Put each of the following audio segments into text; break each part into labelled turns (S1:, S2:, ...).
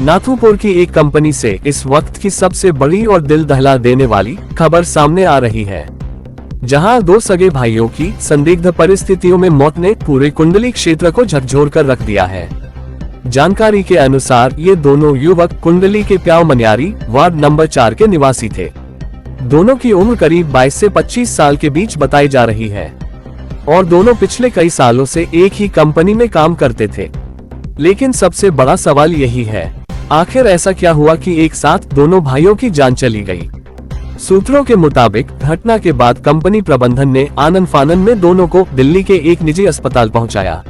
S1: नाथुपुर की एक कंपनी से इस वक्त की सबसे बड़ी और दिल दहला देने वाली खबर सामने आ रही है, जहां दो सगे भाइयों की संदिग्ध परिस्थितियों में मौत ने पूरे कुंडली क्षेत्र को झकझोर कर रख दिया है। जानकारी के अनुसार ये दोनों युवक कुंडली के प्याव मनियारी वार्ड नंबर 4 के निवासी थे। दोनों की उम्र करीब 22 से 25 साल के बीच बताई जा रही है और दोनों पिछले कई सालों से एक ही कंपनी में काम करते थे। लेकिन सबसे बड़ा सवाल यही है, आखिर ऐसा क्या हुआ कि एक साथ दोनों भाइयों की जान चली गई। सूत्रों के मुताबिक घटना के बाद कंपनी प्रबंधन ने आनन फानन में दोनों को दिल्ली के एक निजी अस्पताल पहुंचाया।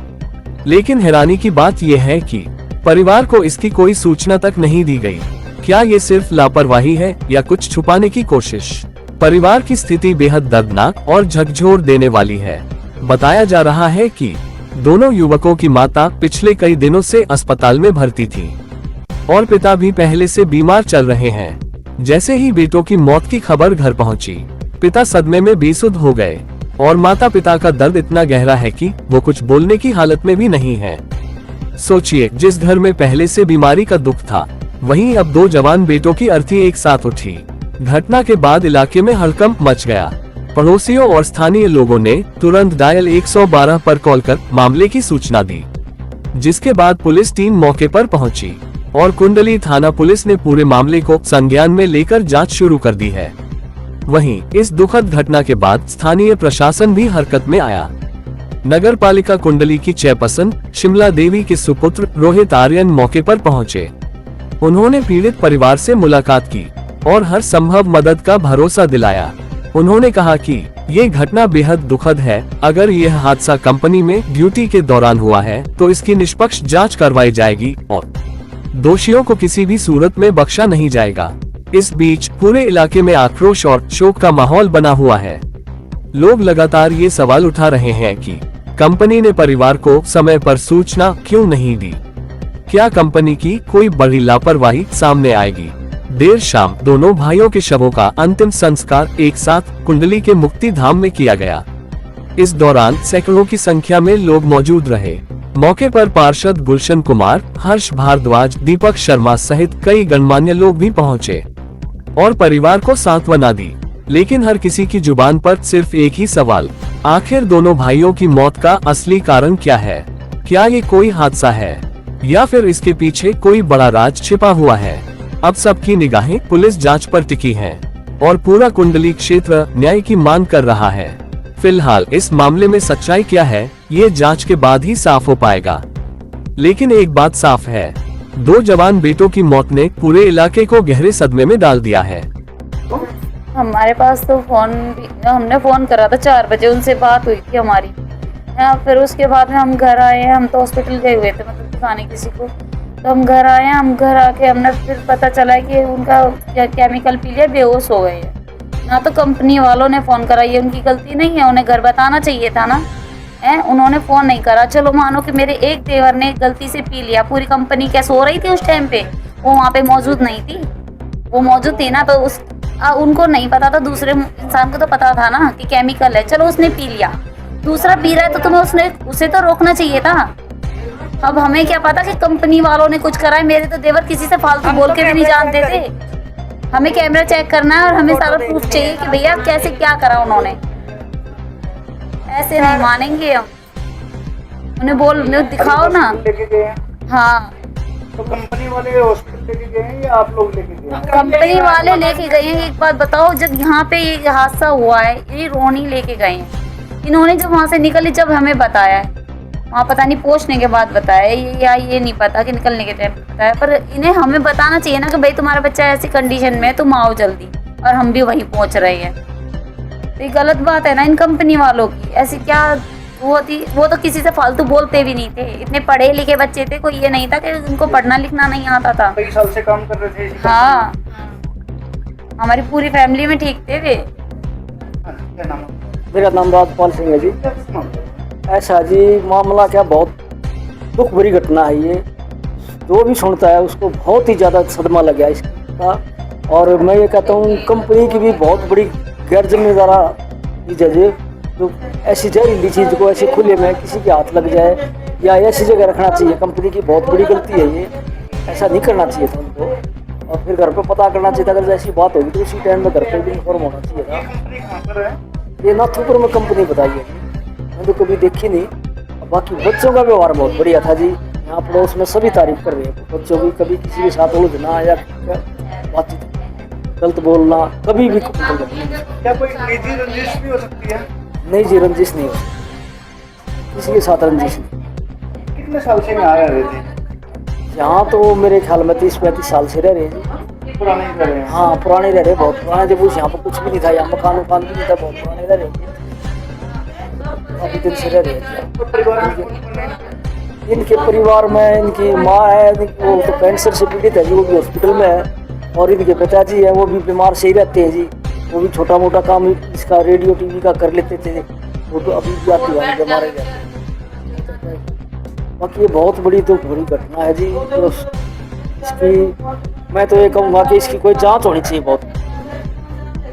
S1: लेकिन हैरानी की बात यह है कि परिवार को इसकी कोई सूचना तक नहीं दी गई। क्या ये सिर्फ लापरवाही है या कुछ छुपाने की कोशिश? परिवार की स्थिति बेहद दर्दनाक और झकझोर देने वाली है। बताया जा रहा है कि दोनों युवकों की माता पिछले कई दिनों से अस्पताल में भर्ती थी और पिता भी पहले से बीमार चल रहे हैं। जैसे ही बेटों की मौत की खबर घर पहुंची, पिता सदमे में बेसुध हो गए और माता पिता का दर्द इतना गहरा है कि वो कुछ बोलने की हालत में भी नहीं है। सोचिए, जिस घर में पहले से बीमारी का दुख था, वहीं अब दो जवान बेटों की अर्थी एक साथ उठी। घटना के बाद इलाके में हड़कंप मच गया। पड़ोसियों और स्थानीय लोगों ने तुरंत डायल 112 पर कॉल कर मामले की सूचना दी, जिसके बाद पुलिस टीम मौके पर पहुंची और कुंडली थाना पुलिस ने पूरे मामले को संज्ञान में लेकर जांच शुरू कर दी है। वहीं इस दुखद घटना के बाद स्थानीय प्रशासन भी हरकत में आया। नगर पालिका कुंडली की चेयरपर्सन शिमला देवी के सुपुत्र रोहित आर्यन मौके पर पहुंचे। उन्होंने पीड़ित परिवार से मुलाकात की और हर संभव मदद का भरोसा दिलाया। उन्होंने कहा कि ये घटना बेहद दुखद है। अगर यह हादसा कंपनी में ड्यूटी के दौरान हुआ है तो इसकी निष्पक्ष जांच करवाई जाएगी और दोषियों को किसी भी सूरत में बख्शा नहीं जाएगा। इस बीच पूरे इलाके में आक्रोश और शोक का माहौल बना हुआ है। लोग लगातार ये सवाल उठा रहे हैं कि कंपनी ने परिवार को समय पर सूचना क्यों नहीं दी। क्या कंपनी की कोई बड़ी लापरवाही सामने आएगी? देर शाम दोनों भाइयों के शवों का अंतिम संस्कार एक साथ कुंडली के मुक्ति धाम में किया गया। इस दौरान सैकड़ों की संख्या में लोग मौजूद रहे। मौके पर पार्षद गुलशन कुमार, हर्ष भारद्वाज, दीपक शर्मा सहित कई गणमान्य लोग भी पहुंचे और परिवार को सांत्वना दी। लेकिन हर किसी की जुबान पर सिर्फ एक ही सवाल, आखिर दोनों भाइयों की मौत का असली कारण क्या है? क्या ये कोई हादसा है या फिर इसके पीछे कोई बड़ा राज छिपा हुआ है? अब सबकी निगाहें पुलिस जांच पर टिकी हैं और पूरा कुंडली क्षेत्र न्याय की मांग कर रहा है। फिलहाल इस मामले में सच्चाई क्या है, ये जांच के बाद ही साफ हो पाएगा। लेकिन एक बात साफ है, दो जवान बेटों की मौत ने पूरे इलाके को गहरे सदमे में डाल दिया है।
S2: हमारे पास तो हमने फोन करा था 4 बजे, उनसे बात हुई थी हमारी। फिर उसके बाद में हम घर आए। हम तो हॉस्पिटल गए हुए थे, मतलब दिखाने किसी को। तो हम घर आए। हम घर आके हमने फिर पता चला कि उनका केमिकल पी लिया, बेहोश हो गए हैं। ना तो कंपनी वालों ने फोन करा, ये उनकी गलती नहीं है, उन्हें घर बताना चाहिए था ना। उन्होंने फोन नहीं करा। चलो मानो कि मेरे एक देवर ने गलती से पी लिया, पूरी कंपनी क्या सो रही थी उस टाइम पे? वो वहाँ पे मौजूद नहीं थी। वो मौजूद थी ना, तो उनको नहीं पता था, दूसरे इंसान को तो पता था ना कि केमिकल है। चलो उसने पी लिया, दूसरा पी रहा है तो तुम्हें उसे तो रोकना चाहिए था। अब हमें क्या पता कि कंपनी वालों ने कुछ करा है। मेरे तो देवर किसी से फालतू बोल के भी नहीं जानते थे। हमें कैमरा चेक करना है और हमें सारा प्रूफ चाहिए कि भैया कैसे क्या करा उन्होंने। ऐसे नहीं मानेंगे हम। उन्हें बोल दिखाओ ना। हाँ,
S3: तो कंपनी वाले हॉस्पिटल लेके गए हैं या आप लोग लेके गए?
S2: कंपनी वाले लेके गए हैं। एक बात बताओ, जब यहाँ पे ये हादसा हुआ है, ये रोनी लेके गए हैं। इन्होंने जब वहाँ से निकली, जब हमें बताया है, वहाँ पता नहीं पहुँचने के बाद बताया या ये नहीं पता कि निकलने के टाइम बताया, पर इन्हें हमें बताना चाहिए ना कि भाई तुम्हारा बच्चा ऐसी कंडीशन में है, तुम आओ जल्दी। और हम भी वहीं पहुँच रहे हैं। तो ये गलत बात है ना इन कंपनी वालों की। ऐसी क्या वो तो किसी से फालतू बोलते भी नहीं थे। इतने पढ़े लिखे बच्चे थे, कोई ये नहीं था कि उनको पढ़ना लिखना नहीं आता था।
S3: कई साल से काम कर रहे थे।
S2: हाँ, हमारी पूरी फैमिली में ठीक थे वे।
S3: क्या नाम?
S4: मेरा नाम राजपाल सिंह है जी। ऐसा जी मामला क्या, बहुत दुख भरी घटना है ये। जो भी सुनता है उसको बहुत ही ज़्यादा सदमा लग गया इसका। और मैं ये कहता हूँ कंपनी की भी बहुत बड़ी गैर जिम्मेदार चीज़ है जो ऐसी जहरीली चीज़ को ऐसे खुले में किसी के हाथ लग जाए या ऐसी जगह रखना चाहिए। कंपनी की बहुत बड़ी गलती है ये। ऐसा नहीं करना चाहिए था उनको, और फिर घर पे पता करना चाहिए था। अगर ऐसी बात होगी तो उसी टाइम में घर पे भी इन्फॉर्म होना चाहिए था।
S3: कंपनी कहाँ पर है?
S4: ये नाथुपुर में कंपनी बताई है, मैंने तो कभी देखी नहीं। बाकी बच्चों का व्यवहार बहुत बढ़िया था जी, यहाँ पड़ोस में सभी तारीफ कर रहे हैं बच्चों की। कभी किसी के साथ उलझना या बातचीत गलत बोलना कभी भी
S3: क्या कोई निजी रंजिश भी हो सकती है?
S4: नहीं जी, रंजिश नहीं हो सकती किसी के साथ, रंजिश नहीं।
S3: कितने साल से यहाँ रह रहे थे?
S4: यहाँ तो मेरे ख्याल में 30-35 साल से रह रहे हैं जी।
S3: पुराने ही रह रहे हैं?
S4: हाँ पुराने रह रहे, बहुत पुराने। जब उस यहाँ पर कुछ भी नहीं था, यहाँ मकान वकान भी नहीं था, बहुत पुराने रह रहे थे, काफी दिन से रह रहे हैं।
S3: तो परिवार में कौन कौन है?
S4: इनके परिवार में इनकी माँ है, वो तो कैंसर से पीड़ित है जी, वो भी हॉस्पिटल में है। और इनके पिताजी है, वो भी बीमार से ही रहते हैं जी। वो भी छोटा मोटा काम इसका रेडियो टीवी का कर लेते थे, वो तो अभी भी आती है बीमार रहते हैं। बाकी ये बहुत बड़ी तो बड़ी घटना है जी, तो इसकी मैं तो ये कहूँगा कि इसकी कोई जांच होनी चाहिए। बहुत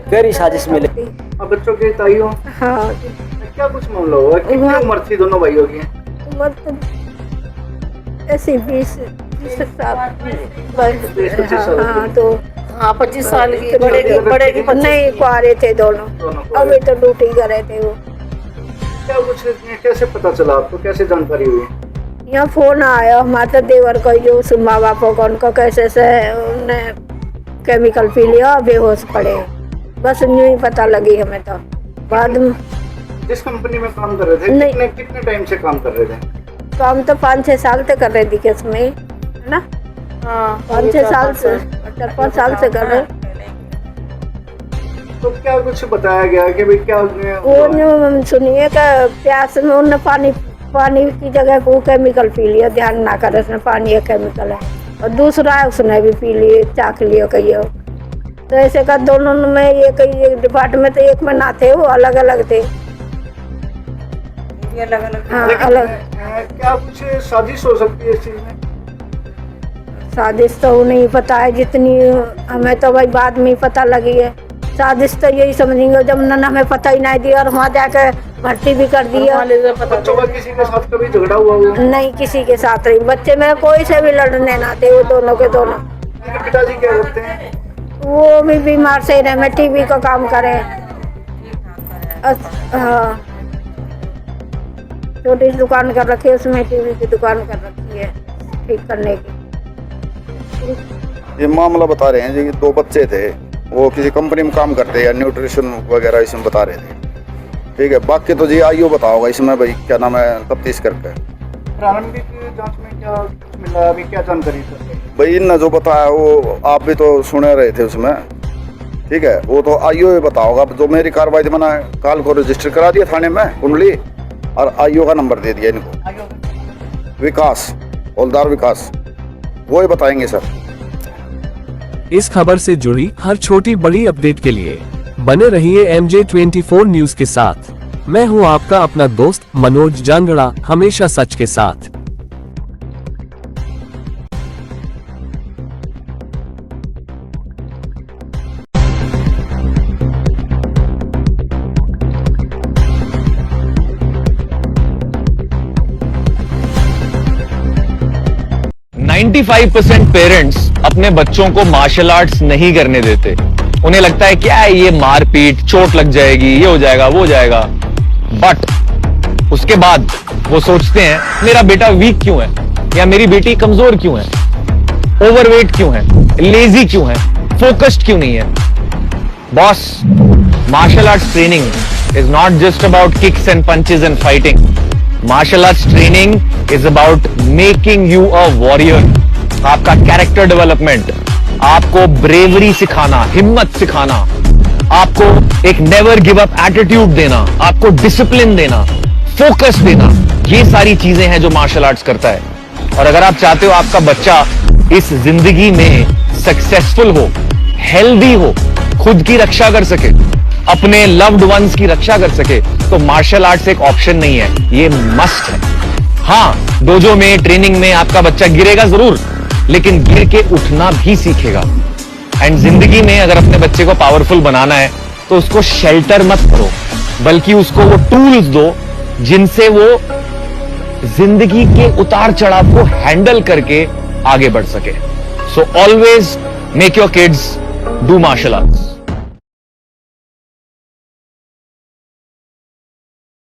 S4: गहरी साजिश मिले।
S3: अब बच्चों के ताई हो?
S5: हाँ,
S3: क्या कुछ मामला हुआ? कितनी उम्र थी दोनों भाइयों की?
S5: उम्र तो ऐसे 20 साल। हाँ तो
S2: हाँ 25 साल की, बड़े की 25
S5: नहीं कुआरे थे दोनों, अभी तो ड्यूटी कर रहे थे वो।
S3: क्या कुछ कैसे पता चला आपको, कैसे जानकारी हुई?
S5: यहाँ फोन आया हमारे देवर को, जो माँ बापों को उनको कैसे से उन्होंने केमिकल पी लिया, बेहोश पड़े। बस यूँ ही पता लगी हमें तो। बाद में
S3: जिस कंपनी में काम कर रहे थे,
S5: नहीं।
S3: कितने टाइम से काम कर रहे थे?
S5: काम तो 5-6 साल तक कर रहे थे इसमें, है ना?
S2: हाँ
S5: 5-6 साल से, 4-5 साल से कर रहे।
S3: तो क्या कुछ बताया गया कि भाई क्या
S5: वो सुनिए कि प्यास में उन्होंने पानी की जगह को केमिकल पी लिया, ध्यान ना करे उसने पानी एक केमिकल है। और दूसरा है उसने भी पी लिए, चाक लियो कहियो। तो ऐसे का दोनों में एक डिपार्टमेंट एक में ना थे, वो अलग अलग थे। हाँ अलग।
S3: क्या कुछ साजिश हो सकती है इस चीज में?
S5: साजिश तो नहीं पता है, जितनी हमें तो भाई बाद में ही पता लगी है। साजिश तो यही समझेंगे जब उन्होंने हमें पता ही नहीं दिया और वहाँ जाकर भर्ती भी कर दिया।
S3: बच्चों का किसी के साथ कभी झगड़ा हुआ?
S5: नहीं, किसी के साथ नहीं। बच्चे में कोई से भी लड़ने ना थे, वो दोनों के दोनों।
S3: पिताजी क्या करते हैं?
S5: वो भी बीमार से रहे, मैं टीवी का काम करे। हाँ छोटी सी दुकान कर रखी है, उसमें टीवी की दुकान कर रखी है ठीक करने की।
S6: ये मामला बता रहे हैं जी, 2 बच्चे थे, वो किसी कंपनी में काम करते हैं, न्यूट्रिशन वगैरह इसमें बता रहे थे। ठीक है, बाकी तो जी आइयो बताओगा इसमें भाई क्या नाम है, तफ्तीश करके।
S3: प्रारंभिक जांच में क्या कुछ मिला, अभी क्या जानकारी है?
S6: भाई इनने जो बताया वो आप भी तो सुने रहे थे उसमें। ठीक है, वो तो आइयो बताओगा। जो मेरी कार्रवाई मैंने कॉल को रजिस्टर करा दिया थाने में कुंडली, और आइयो का नंबर दे दिया इनको, विकास, हौलदार विकास, वो ही बताएंगे सर।
S1: इस खबर से जुड़ी हर छोटी बड़ी अपडेट के लिए बने रहिए MJ24 न्यूज के साथ। मैं हूं आपका अपना दोस्त मनोज जांगड़ा, हमेशा सच के साथ।
S7: पेरेंट्स अपने बच्चों को मार्शल आर्ट्स नहीं करने देते। उन्हें लगता है क्या है ये मारपीट, चोट लग जाएगी, ये हो जाएगा, वो हो जाएगा। बट उसके बाद वो सोचते हैं मेरा बेटा वीक क्यों है, या मेरी बेटी कमजोर क्यों है, ओवरवेट क्यों है, लेजी क्यों है, फोकस्ड क्यों नहीं है। Boss, martial arts training is not just about kicks and punches and fighting. Martial arts training is about making you a warrior. आपका कैरेक्टर डेवलपमेंट, आपको ब्रेवरी सिखाना, हिम्मत सिखाना, आपको एक नेवर गिव अप एटीट्यूड देना, आपको डिसिप्लिन देना, फोकस देना, ये सारी चीजें हैं जो मार्शल आर्ट्स करता है। और अगर आप चाहते हो आपका बच्चा इस जिंदगी में सक्सेसफुल हो, हेल्दी हो, खुद की रक्षा कर सके, अपने लव्ड वंस की रक्षा कर सके, तो मार्शल आर्ट्स एक ऑप्शन नहीं है, ये मस्ट है। हाँ, डोजो में, ट्रेनिंग में आपका बच्चा गिरेगा जरूर, लेकिन गिर के उठना भी सीखेगा। एंड जिंदगी में अगर अपने बच्चे को पावरफुल बनाना है तो उसको शेल्टर मत करो, बल्कि उसको वो टूल्स दो जिनसे वो जिंदगी के उतार चढ़ाव को हैंडल करके आगे बढ़ सके. So always make your kids do martial arts.